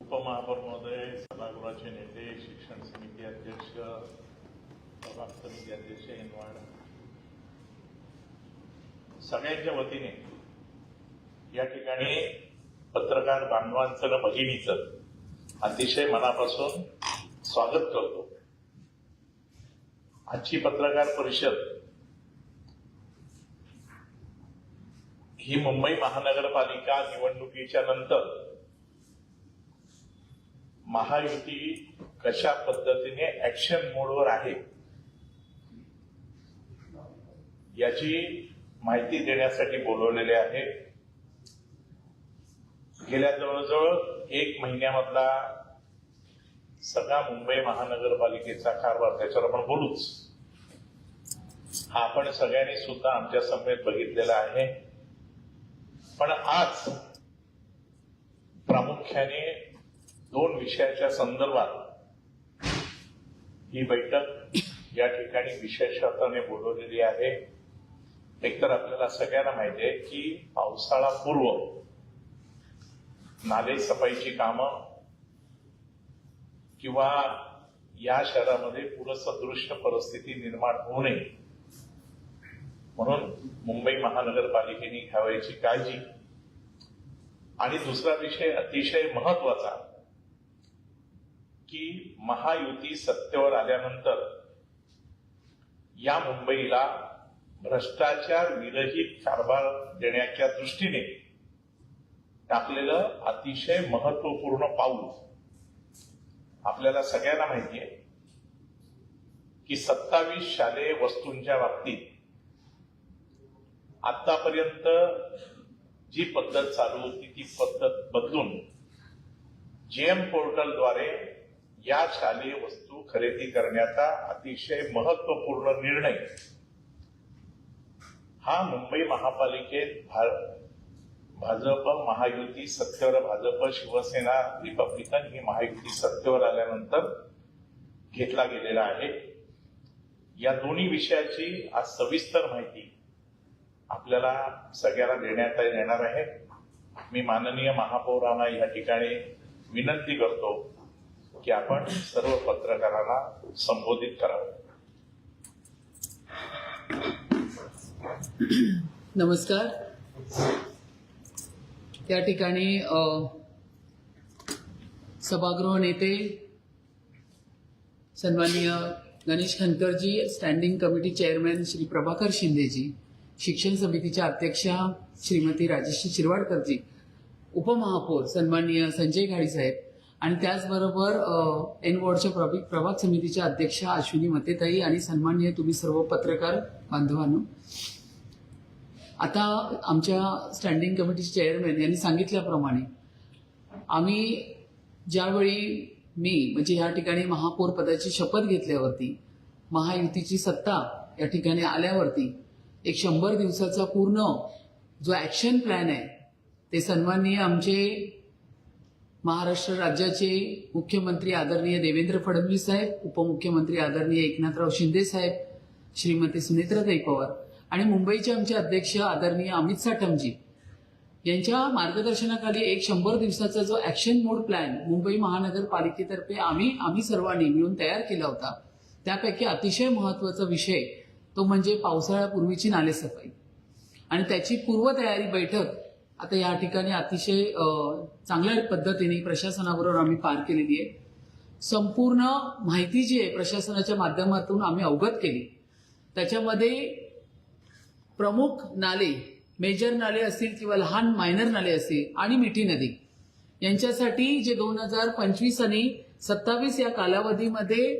उपमहापौर महोदय, सभागृहाचे नेते, शिक्षण समिती अध्यक्ष, प्रभाग समिती अध्यक्ष इनवाड, सगळ्यांच्या वतीने या ठिकाणी पत्रकार बांधवांचं व भगिनीचं अतिशय मनापासून स्वागत करतो. आजची पत्रकार परिषद ही मुंबई महानगरपालिका निवडणुकीच्या नंतर महायुती कशा पद्धतीने ऍक्शन मोडवर आहे याची माहिती देण्यासाठी बोलवलेले आहे. गेल्या जवळजवळ 1 महिन्यामधला सगळा मुंबई महानगरपालिकेचा कारभार त्याच्यावर आपण बोलूच. हा आपण सगळ्यांनी सुद्धा आमच्या समेत बघितलेला आहे. पण आज प्रामुख्याने 2 विषयाच्या संदर्भात ही बैठक या ठिकाणी विशेषत्वाने बोलवलेली आहे. एकतर आपल्याला सगळ्यांना माहिती आहे की पावसाळा पूर्व नाले सफाईची कामं किंवा या शहरामध्ये पूरसदृश्य परिस्थिती निर्माण होऊ नये म्हणून मुंबई महानगरपालिकेने घ्यावयाची काळजी. आणि दुसरा विषय अतिशय महत्वाचा की महायुती सत्तेवर आल्यानंतर या मुंबईला भ्रष्टाचार विरहित कारभार देण्याच्या दृष्टीने टाकलेलं अतिशय महत्वपूर्ण पाऊल. आपल्याला सगळ्यांना माहिती आहे की 27 शालेय वस्तूंच्या बाबतीत आतापर्यंत जी पद्धत चालू होती ती पद्धत बदलून जेएम पोर्टलद्वारे या शालेय वस्तू खरेदी करण्याचा अतिशय महत्वपूर्ण निर्णय हा मुंबई महापालिकेत भाजप महायुती सत्तेवर, भाजप शिवसेना रिपब्लिकन ही महायुती सत्तेवर आल्यानंतर घेतला गेलेला आहे. या दोन्ही विषयाची आज सविस्तर माहिती आपल्याला सगळ्याला देण्यात येणार आहे. मी माननीय महापौरांना या ठिकाणी विनंती करतो की आपण सर्व पत्रकारांना संबोधित करावं. नमस्कार. या ठिकाणी सभागृह नेते सन्माननीय गणेश खनकरजी, standing committee chairman Shri Prabhakar शिंदेजी, शिक्षण समितीच्या अध्यक्षा श्रीमती राजश्री शिरवाडकरजी, उपमहापौर सन्माननीय संजय घाडी साहेब आणि त्याचबरोबर एन वॉर्डच्या प्रभाग समितीच्या अध्यक्षा अश्विनी मतेताई आणि सन्माननीय तुम्ही सर्व पत्रकार बांधवांनो. आता आमच्या स्टँडिंग कमिटीचे चेअरमॅन यांनी सांगितल्याप्रमाणे आम्ही ज्यावेळी म्हणजे या ठिकाणी महापौर पदाची शपथ घेतल्यावरती महायुतीची सत्ता या ठिकाणी आल्यावरती एक 100 दिवसाचा पूर्ण जो ऍक्शन प्लॅन आहे ते सन्माननीय आमचे महाराष्ट्र राज्याचे मुख्यमंत्री आदरणीय देवेंद्र फडणवीस साहेब, उपमुख्यमंत्री आदरणीय एकनाथराव शिंदे साहेब, श्रीमती सुनेत्राताई पवार आणि मुंबईचे आमचे अध्यक्ष आदरणीय अमित साटमजी यांच्या मार्गदर्शनाखाली एक 100 दिवसाचा जो ऍक्शन मोड प्लॅन मुंबई महानगरपालिकेतर्फे आम्ही सर्वांनी मिळून तयार केला होता. त्यापैकी अतिशय महत्वाचा विषय तो म्हणजे पावसाळ्यापूर्वीची नालेसफाई आणि त्याची पूर्वतयारी बैठक आता या ठिकाणी अतिशय चांगल्या पद्धतीने प्रशासनाबरोबर आम्ही पार केलेली आहे. संपूर्ण माहिती जी आहे प्रशासनाच्या माध्यमातून आम्ही अवगत केली. त्याच्यामध्ये प्रमुख नाले, मेजर नाले असतील किंवा लहान मायनर नाले असतील आणि मिठी नदी यांच्यासाठी जे 2025 आणि 27 या कालावधीमध्ये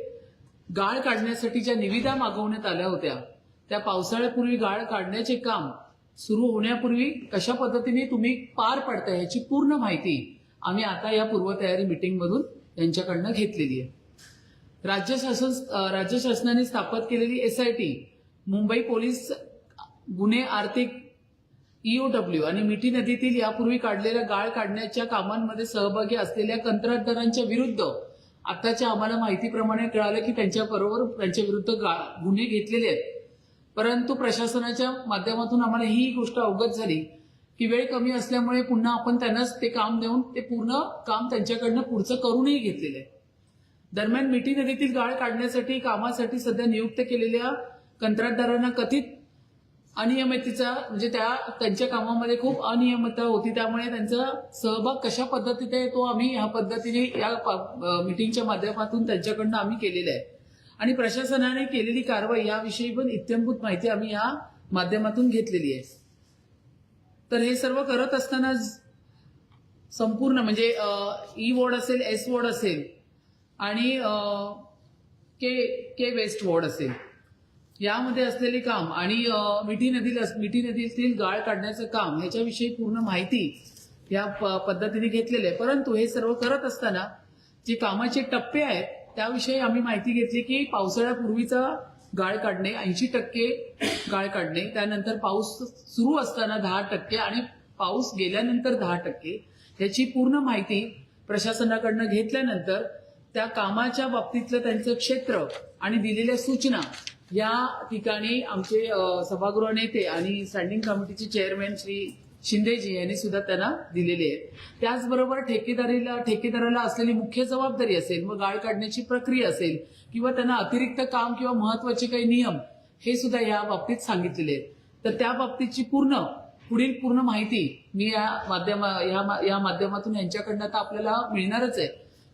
गाळ काढण्यासाठी ज्या निविदा मागवण्यात आल्या होत्या त्या पावसाळ्यापूर्वी गाळ काढण्याचे काम सुरू होण्यापूर्वी कशा पद्धतीने तुम्ही पार पडताय याची पूर्ण माहिती आम्ही आता या पूर्वतयारी मीटिंगमधून यांच्याकडनं घेतलेली आहे. राज्य शासनाने स्थापन केलेली SIT, मुंबई पोलीस गुन्हे आर्थिक EOW आणि मिठी नदीतील यापूर्वी काढलेल्या गाळ काढण्याच्या कामांमध्ये सहभागी असलेल्या कंत्राटदारांच्या विरुद्ध आताच्या आम्हाला माहितीप्रमाणे कळालं की त्यांच्या विरुद्ध गुन्हे घेतलेले आहेत. परंतु प्रशासनाच्या माध्यमातून आम्हाला ही गोष्ट अवगत झाली की वेळ कमी असल्यामुळे पुन्हा आपण त्यांनाच ते काम देऊन ते पूर्ण काम त्यांच्याकडनं पुढचं करूनही घेतलेलं आहे. दरम्यान मिठी नदीतील गाळ काढण्यासाठी कामासाठी सध्या नियुक्त केलेल्या कंत्राटदारांना कथित अनियमिततेचा म्हणजे त्यांच्या कामामध्ये खूप अनियमितता होती, त्यामुळे त्यांचा सहभाग कशा पद्धतीने तो आम्ही ह्या पद्धतीने या मीटिंगच्या माध्यमातून त्यांच्याकडनं आम्ही केलेला आहे. आणि प्रशासनाने केलेली कारवाई याविषयी पण इत्थंभूत माहिती आम्ही या माध्यमातून घेतलेली आहे. तर हे सर्व करत असताना संपूर्ण म्हणजे ई वॉर्ड असेल, एस वॉर्ड असेल आणि के वेस्ट वॉर्ड असेल, यामध्ये असलेले काम आणि मिठी नदीतील गाळ काढण्याचं काम ह्याच्याविषयी पूर्ण माहिती या पद्धतीने घेतलेली आहे. परंतु हे सर्व करत असताना जे कामाचे टप्पे आहेत त्याविषयी आम्ही माहिती घेतली की पावसाळ्यापूर्वीचा गाळ काढणे 80% गाळ काढणे, त्यानंतर पाऊस सुरू असताना 10% आणि पाऊस गेल्यानंतर 10%, याची पूर्ण माहिती प्रशासनाकडनं घेतल्यानंतर त्या कामाच्या बाबतीतलं त्यांचं क्षेत्र आणि दिलेल्या सूचना या ठिकाणी आमचे सभागृह नेते आणि स्टँडिंग कमिटीचे चेअरमॅन श्री शिंदेजी यांनी सुद्धा त्यांना दिलेले आहेत. त्याचबरोबर ठेकेदाराला असलेली मुख्य जबाबदारी असेल, मग गाळ काढण्याची प्रक्रिया असेल किंवा त्यांना अतिरिक्त काम किंवा महत्वाचे काही नियम हे सुद्धा या बाबतीत सांगितलेले आहेत. तर त्या बाबतीतची पुढील पूर्ण माहिती मी या माध्यमातून यांच्याकडनं आता आपल्याला मिळणारच आहे.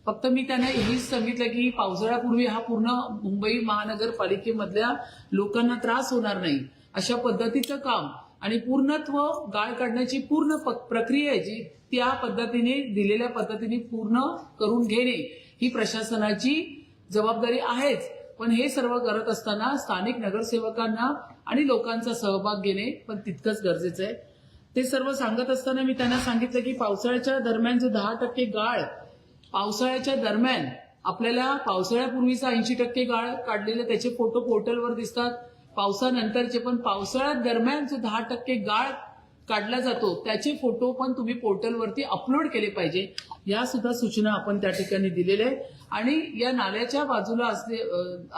फक्त मी त्यांना हेच सांगितलं की पावसाळ्यापूर्वी हा पूर्ण मुंबई महानगरपालिकेमधल्या लोकांना त्रास होणार नाही अशा पद्धतीचं काम आणि पूर्णत्व गाळ काढण्याची पूर्ण प्रक्रिया आहे जी त्या पद्धतीने दिलेल्या पद्धतीने पूर्ण करून घेणे ही प्रशासनाची जबाबदारी आहेच. पण हे सर्व करत असताना स्थानिक नगरसेवकांना आणि लोकांचा सहभाग घेणे पण तितकंच गरजेचं आहे. ते सर्व सांगत असताना मी त्यांना सांगितलं की पावसाळ्याच्या दरम्यान जो 10% गाळ पावसाळ्याच्या दरम्यान आपल्याला पावसाळ्यापूर्वीचा 80% गाळ काढलेले त्याचे फोटो पोर्टलवर दिसतात. पावसानंतरचे पण पावसाळ्यात दरम्यान जो 10% गाळ काढला जातो त्याचे फोटो पण तुम्ही पोर्टलवरती अपलोड केले पाहिजे. या सुद्धा सूचना आपण त्या ठिकाणी दिलेल्या आहेत. आणि या नाल्याच्या बाजूला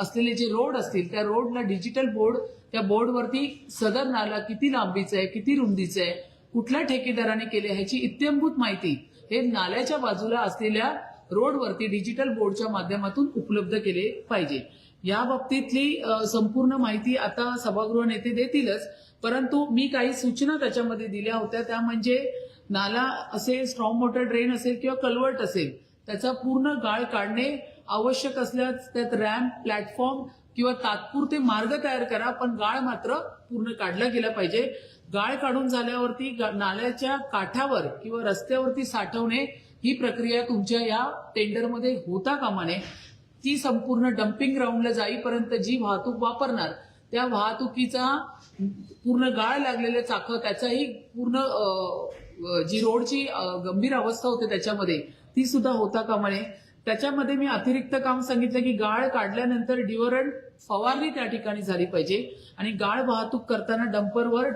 असलेले जे रोड असतील त्या रोडला डिजिटल बोर्ड, त्या बोर्डवरती सदर नाला किती लांबीचा आहे, किती रुंदीचा आहे, कुठल्या ठेकेदाराने केले ह्याची इत्थंभूत माहिती हे नाल्याच्या बाजूला असलेल्या रोडवरती डिजिटल बोर्डच्या माध्यमातून उपलब्ध केले पाहिजे. या बाबतीतली संपूर्ण माहिती आता सभागृह नेते देतीलच, परंतु मी काही सूचना त्याच्यामध्ये दिल्या होत्या. त्या म्हणजे नाला असेल, स्ट्रॉंग वॉटर ड्रेन असेल किंवा कल्वर्ट असेल त्याचा पूर्ण गाळ काढणे आवश्यक असल्यास त्यात रॅम्प, प्लॅटफॉर्म किंवा तात्पुरते मार्ग तयार करा, पण गाळ मात्र पूर्ण काढला गेला पाहिजे. गाळ काढून झाल्यावरती नाल्याच्या काठावर किंवा रस्त्यावरती साठवणे ही प्रक्रिया तुमच्या या टेंडरमध्ये होता कामा नये. ती संपूर्ण डम्पिंग ग्राउंडला जाईपर्यंत जी वाहतूक वापरणार त्या वाहतुकीचा पूर्ण गाळ लागलेले चाकं त्याचाही पूर्ण जी रोडची गंभीर अवस्था होते त्याच्यामध्ये ती सुद्धा होता कामा नये. त्याच्यामध्ये मी अतिरिक्त काम सांगितलं की गाळ काढल्यानंतर ड्युरंट फवारणी त्या ठिकाणी झाली पाहिजे आणि गाळ वाहतूक करताना डंपरवर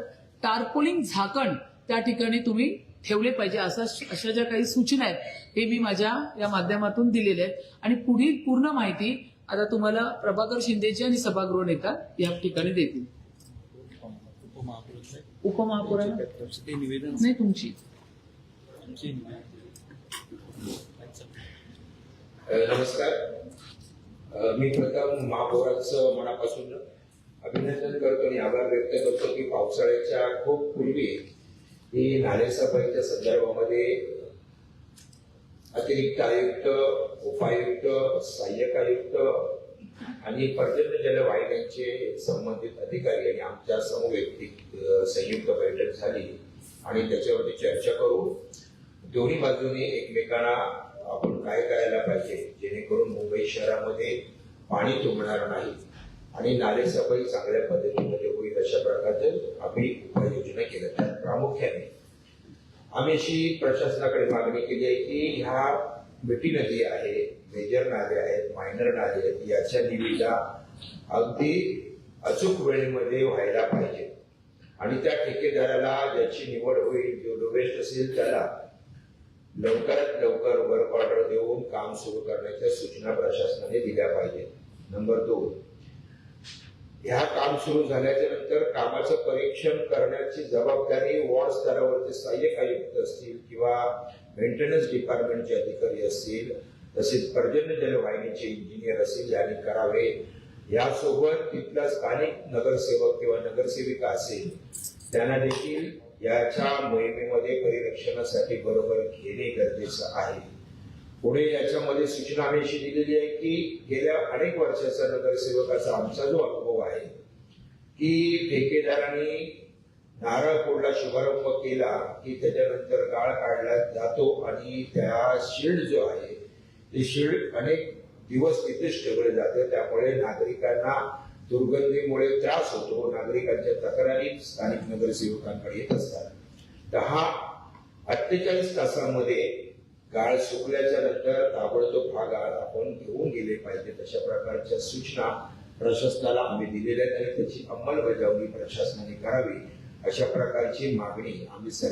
टार्पोलिंग झाकण त्या ठिकाणी तुम्ही ठेवले पाहिजे. अशा ज्या काही सूचना आहेत हे मी माझ्या या माध्यमातून दिलेल्या आहेत. आणि पुढील पूर्ण माहिती आता तुम्हाला प्रभाकर शिंदेजी आणि सभागृह नेता या ठिकाणी देतील. उपमहापौरांना नाही तुमची. नमस्कार. मी प्रथम महापौरांचं मनापासून अभिनंदन करतो आणि आभार व्यक्त करतो की पावसाळ्याच्या खूप पूर्वी ही नालेसफाईच्या संदर्भामध्ये अतिरिक्त आयुक्त, उपायुक्त, सहाय्यक आयुक्त आणि पर्जन्य जलवाहिन्यांचे संबंधित अधिकारी आणि आमच्या समवैयक्तिक संयुक्त बैठक झाली आणि त्याच्यावरती चर्चा करून दोन्ही बाजूने एकमेकांना आपण काय करायला पाहिजे जेणेकरून मुंबई शहरामध्ये पाणी तुंबणार नाही आणि नालेसफाई चांगल्या पद्धतीमध्ये होईल अशा प्रकारचे आम्ही उपाययोजना केल्या. त्यात प्रामुख्याने आम्ही अशी प्रशासनाकडे मागणी केली आहे की ह्या मिठी नदी आहे, मेजर नाले आहेत, मायनर नाले आहेत, याच्या निविदा अगदी अचूक वेळेमध्ये व्हायला पाहिजे आणि त्या ठेकेदाराला ज्याची निवड होईल, जो लोबेस्ट असेल त्याला लवकरात लवकर वर्क ऑर्डर देऊन काम सुरू करण्याच्या सूचना प्रशासनाने दिल्या पाहिजेत. नंबर 2, ह्या काम सुरू झाल्याच्या नंतर कामाचं परीक्षण करण्याची जबाबदारी वॉर्ड स्तरावरचे सहाय्यक आयुक्त असतील किंवा मेंटेनन्स डिपार्टमेंटचे अधिकारी असतील, तसेच पर्जन्य जलवाहिनीचे इंजिनियर असतील यांनी करावे. यासोबत तिथला स्थानिक नगरसेवक किंवा नगरसेविका असेल त्यांना देखील याच्या मोहिमेमध्ये परिरक्षणासाठी बरोबर घेणे गरजेचं आहे. पुढे याच्यामध्ये सूचना आम्ही अशी दिलेली आहे की गेल्या अनेक वर्षाचा नगरसेवकाचा आमचा जो अनुभव आहे की ठेकेदारांनी नारळ फोडला शुभारंभ केला की त्याच्यानंतर गाळ काढला जातो आणि त्या शिल्ड जो आहे ते शिल्ड अनेक दिवस तिथेच ठेवले जाते. त्यामुळे नागरिकांना दुर्गंधीमुळे त्रास होतो. नागरिकांच्या तक्रारी स्थानिक नगरसेवकांकडे येत असतात. 48 तासामध्ये गाळ सुकल्याच्या नंतर ताबडतोब हा गाळ आपण घेऊन गेले पाहिजेत अशा प्रकारच्या सूचना प्रशासनाला आम्ही दिलेल्या आहेत आणि त्याची अंमलबजावणी प्रशासनाने करावी अशा प्रकारची मागणी आम्ही सर्व